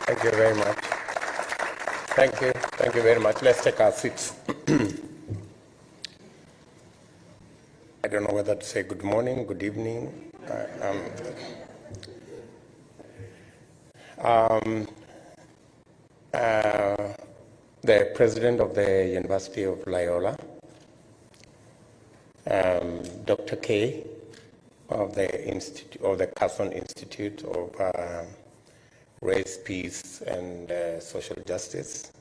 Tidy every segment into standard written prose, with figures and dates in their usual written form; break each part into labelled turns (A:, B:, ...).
A: Thank you very much. Thank you. Thank you very much. Let's take our seats. I don't know whether to say good morning, good evening. The president of the University of Loyola, Dr. K of the Carson Institute of Race, Peace, and Social Justice,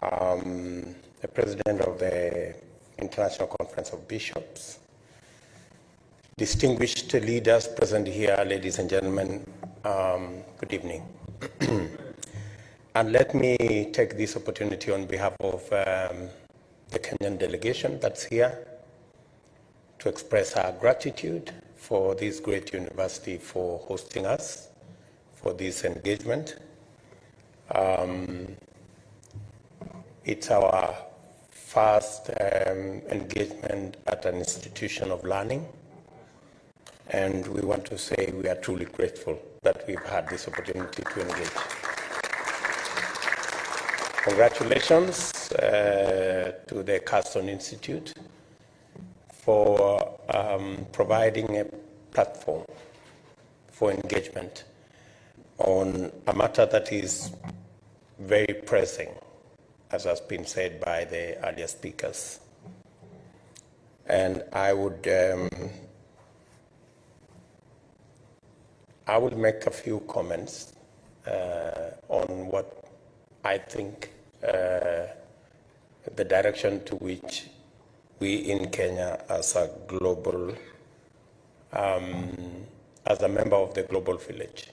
A: the president of the International Conference of Bishops, distinguished leaders present here, ladies and gentlemen, good evening. And let me take this opportunity on behalf of the Kenyan delegation that's here to express our gratitude for this great university for hosting us for this engagement. It's our first engagement at an institution of learning, and we want to say we are truly grateful that we've had this opportunity to engage. Congratulations to the Carson Institute for providing a platform for engagement on a matter that is very pressing, as has been said by the earlier speakers. And I would make a few comments on what I think the direction to which we in Kenya as a global, as a member of the global village,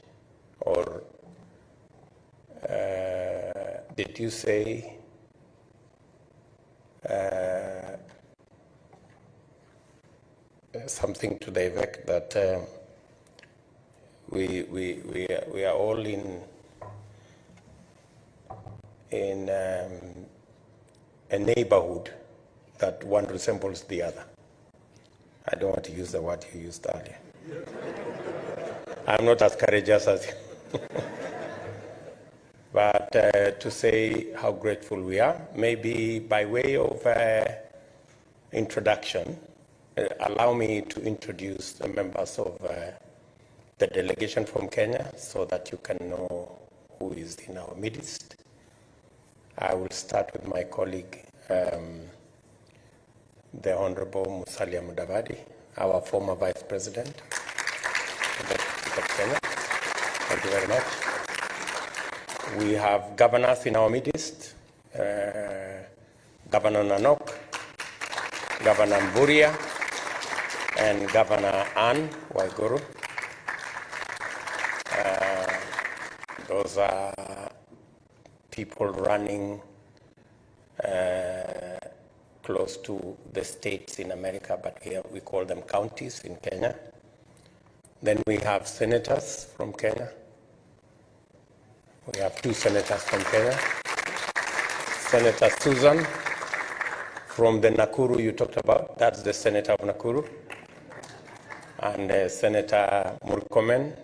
A: or did you say something to the effect that we are all in a neighborhood that one resembles the other? I don't want to use the word you used earlier. I'm not as courageous as you. But to say how grateful we are, maybe by way of introduction, allow me to introduce the members of the delegation from Kenya so that you can know who is in our midst. I will start with my colleague, the Honorable Musalia Mudavadi, our former Vice President of Kenya. Thank you very much. We have governors in our midst, Governor Nanok, Governor Mburia, and Governor Ann Waiguru. Those are people running close to the states in America, but here we call them counties in Kenya. Then we have senators from Kenya. We have two senators from Kenya. Senator Susan from the Nakuru you talked about, that's the senator of Nakuru. And Senator Murkomen,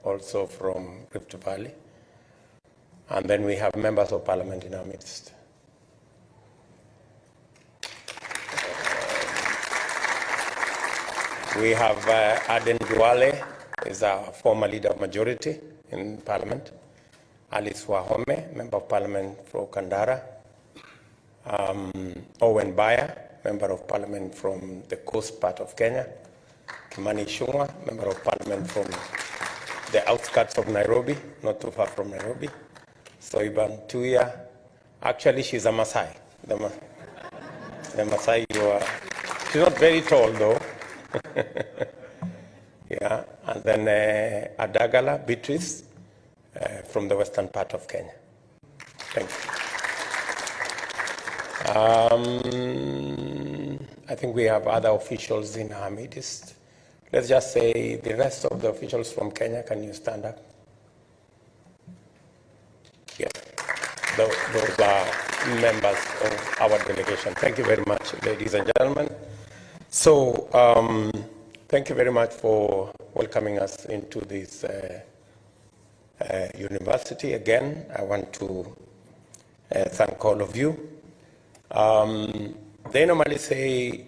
A: also from Rift Valley. And then we have members of parliament in our midst. We have Aden Duale, is our former leader of majority in parliament. Alice Wahome, member of parliament for Kandara. Owen Baya, member of parliament from the coast part of Kenya. Kimani Ichung'wah, member of parliament from the outskirts of Nairobi, not too far from Nairobi. Soiban Tuya, actually she's a Maasai. The Maasai, she's not very tall though. Yeah, and then Adagala Beatrice from the western part of Kenya. Thank you. I think we have other officials in our midst. Let's just say the rest of the officials from Kenya, can you stand up? Yeah, those are members of our delegation. Thank you very much, ladies and gentlemen. So, thank you very much for welcoming us into this University. Again, I want to thank all of you. They normally say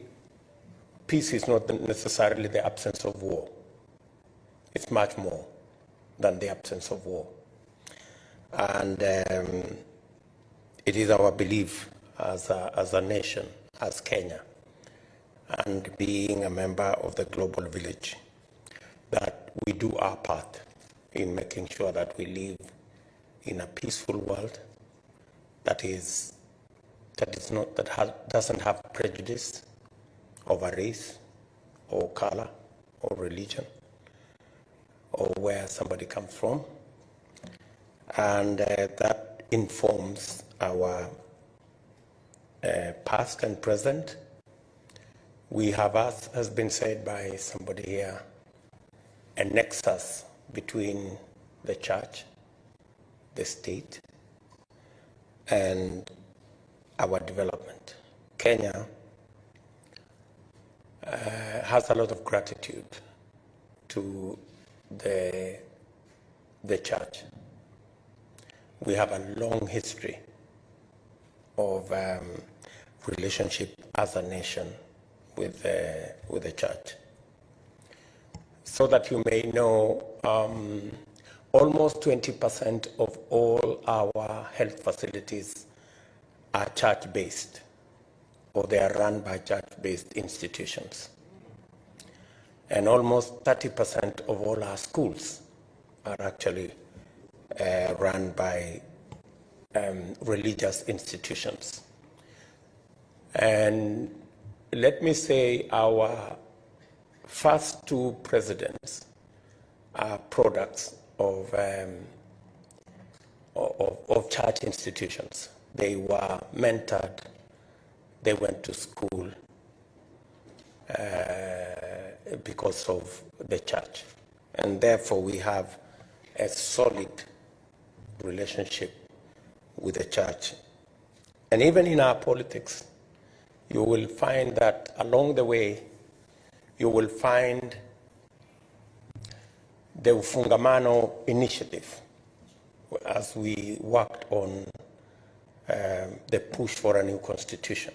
A: peace is not necessarily the absence of war. It's much more than the absence of war. And it is our belief as a nation, as Kenya, and being a member of the global village, that we do our part in making sure that we live in a peaceful world doesn't have prejudice over race or color or religion or where somebody comes from, and that informs our past and present. We have, as has been said by somebody here, a nexus between the church, the state, and our development. Kenya has a lot of gratitude to the church. We have a long history of relationship as a nation with the church. So that you may know, almost 20% of all our health facilities are church-based, or they are run by church-based institutions. And almost 30% of all our schools are actually run by religious institutions. And let me say our first two presidents are products of church institutions. They were mentored, they went to school because of the church. And therefore we have a solid relationship with the church. And even in our politics, you will find that along the way, you will find the Ufungamano initiative as we worked on the push for a new constitution.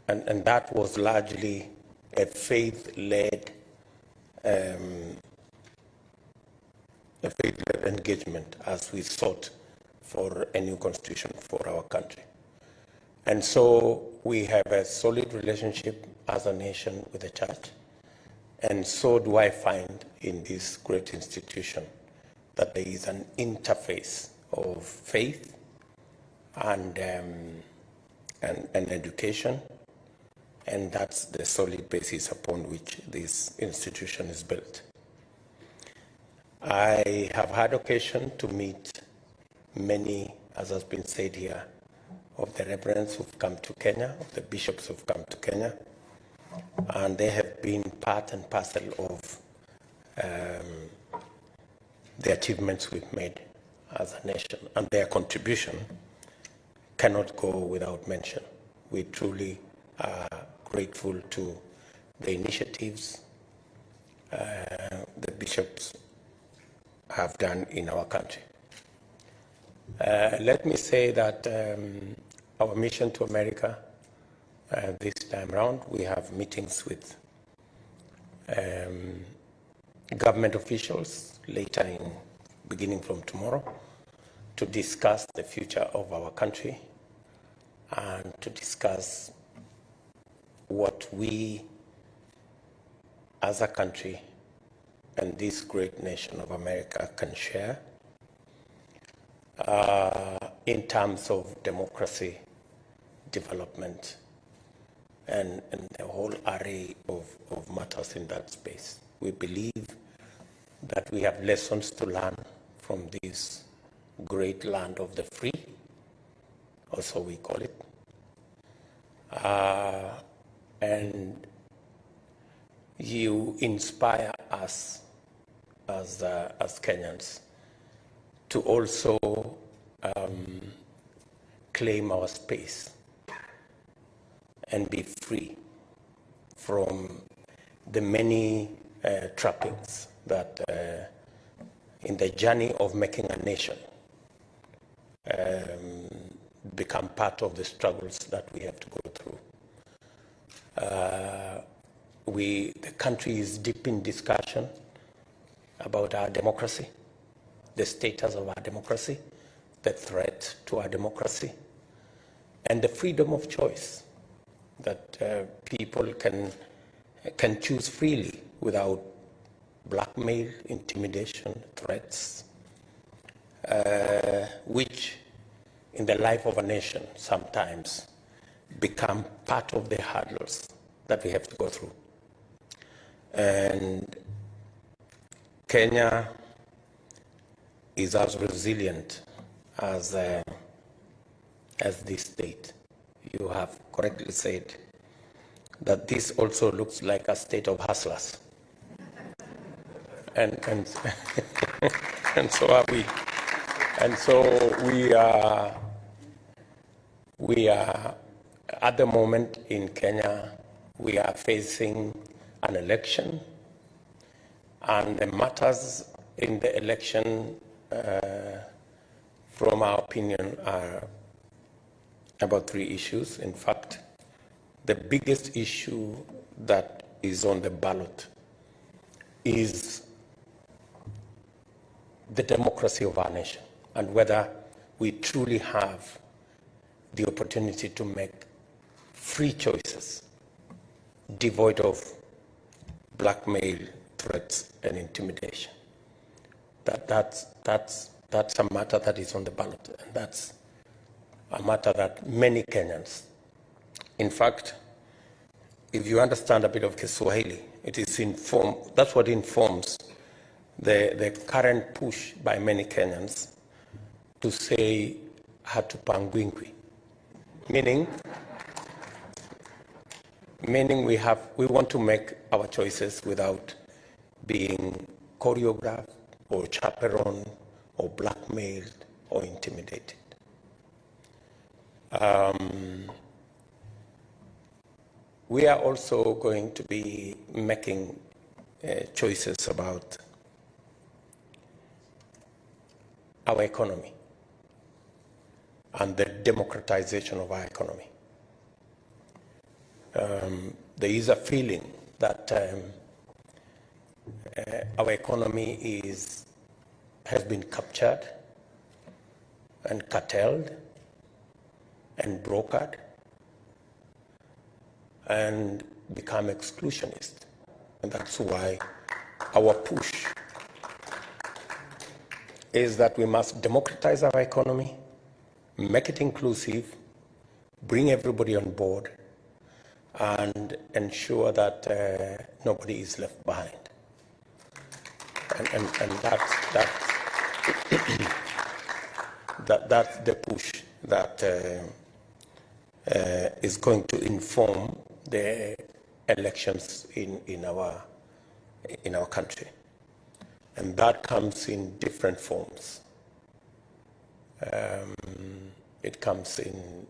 A: And that was largely a faith-led engagement as we sought for a new constitution for our country. And so we have a solid relationship as a nation with the church. And so do I find in this great institution that there is an interface of faith and education. And that's the solid basis upon which this institution is built. I have had occasion to meet many, as has been said here, of the reverends who've come to Kenya, of the bishops who've come to Kenya, and they have been part and parcel of the achievements we've made as a nation, and their contribution cannot go without mention. We truly are grateful to the initiatives the bishops have done in our country. Let me say that our mission to America this time around, we have meetings with government officials later beginning from tomorrow, to discuss the future of our country and to discuss what we as a country and this great nation of America can share in terms of democracy, development, and the whole array of matters in that space. We believe that we have lessons to learn from this great land of the free, also we call it. And you inspire us as Kenyans to also claim our space and be free from the many trappings that in the journey of making a nation become part of the struggles that we have to go through. The country is deep in discussion about our democracy, the status of our democracy, the threat to our democracy, and the freedom of choice that people can choose freely without blackmail, intimidation, threats, which in the life of a nation sometimes become part of the hurdles that we have to go through. And Kenya is as resilient as this state. You have correctly said that this also looks like a state of hustlers. And and so are we. And so we are at the moment in Kenya, we are facing an election, and the matters in the election, from our opinion, are about 3 issues. In fact, the biggest issue that is on the ballot is the democracy of our nation and whether we truly have the opportunity to make free choices devoid of blackmail, threats, and intimidation. That's a matter that is on the ballot, and that's a matter that many Kenyans, in fact, if you understand a bit of Kiswahili, that's what informs the current push by many Kenyans to say Hatupangwingwi, meaning we want to make our choices without being choreographed or chaperoned or blackmailed or intimidated. We are also going to be making choices about our economy and the democratization of our economy. There is a feeling that our economy has been captured and curtailed and brokered and become exclusionist. And that's why our push is that we must democratize our economy, make it inclusive, bring everybody on board, and ensure that nobody is left behind. And that's the push that is going to inform the elections in our country. And that comes in different forms. It comes in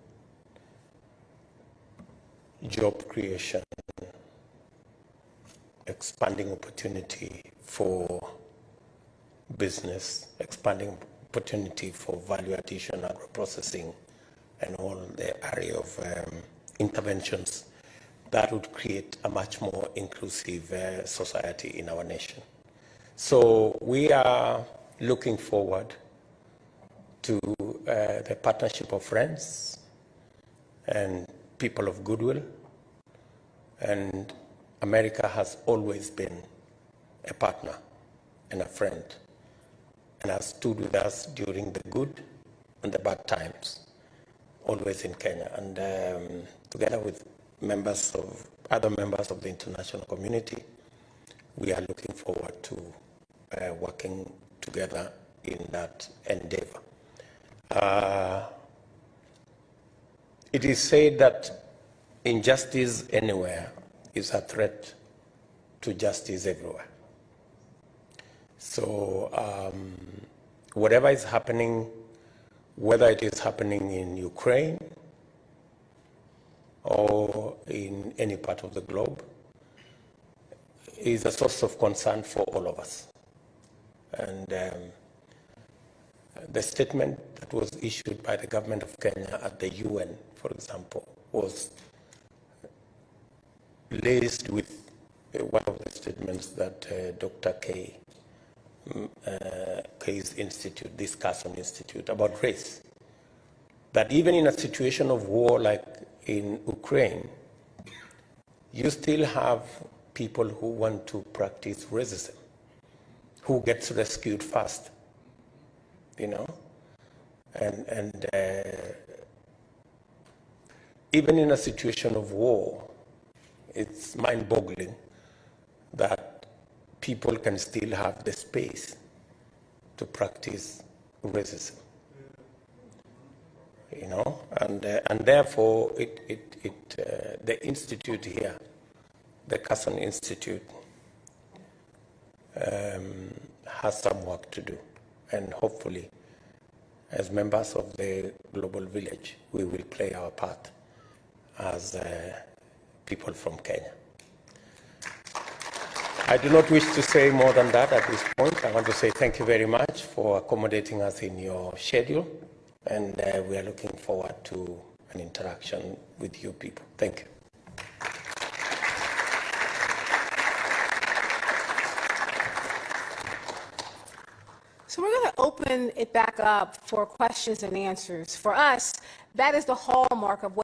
A: job creation, expanding opportunity for business, expanding opportunity for value addition, agro-processing, and all the area of interventions that would create a much more inclusive society in our nation. So we are looking forward to the partnership of friends and people of goodwill, and America has always been a partner and a friend and has stood with us during the good and the bad times, always in Kenya. And together with other members of the international community, we are looking forward to working together in that endeavor. It is said that injustice anywhere is a threat to justice everywhere. So whatever is happening, whether it is happening in Ukraine or in any part of the globe, is a source of concern for all of us. And the statement that was issued by the government of Kenya at the UN, for example, was laced with one of the statements that Dr. K's institute, this Carson Institute, about race. That even in a situation of war like in Ukraine, you still have people who want to practice racism, who gets rescued first, you know? And even in a situation of war, it's mind-boggling that people can still have the space to practice racism, you know, and therefore the institute here, the Carson Institute, has some work to do, and hopefully, as members of the global village, we will play our part as people from Kenya. I do not wish to say more than that at this point. I want to say thank you very much for accommodating us in your schedule, and we are looking forward to an interaction with you people. Thank you.
B: So we're going to open it back up for questions and answers. For us, that is the hallmark of what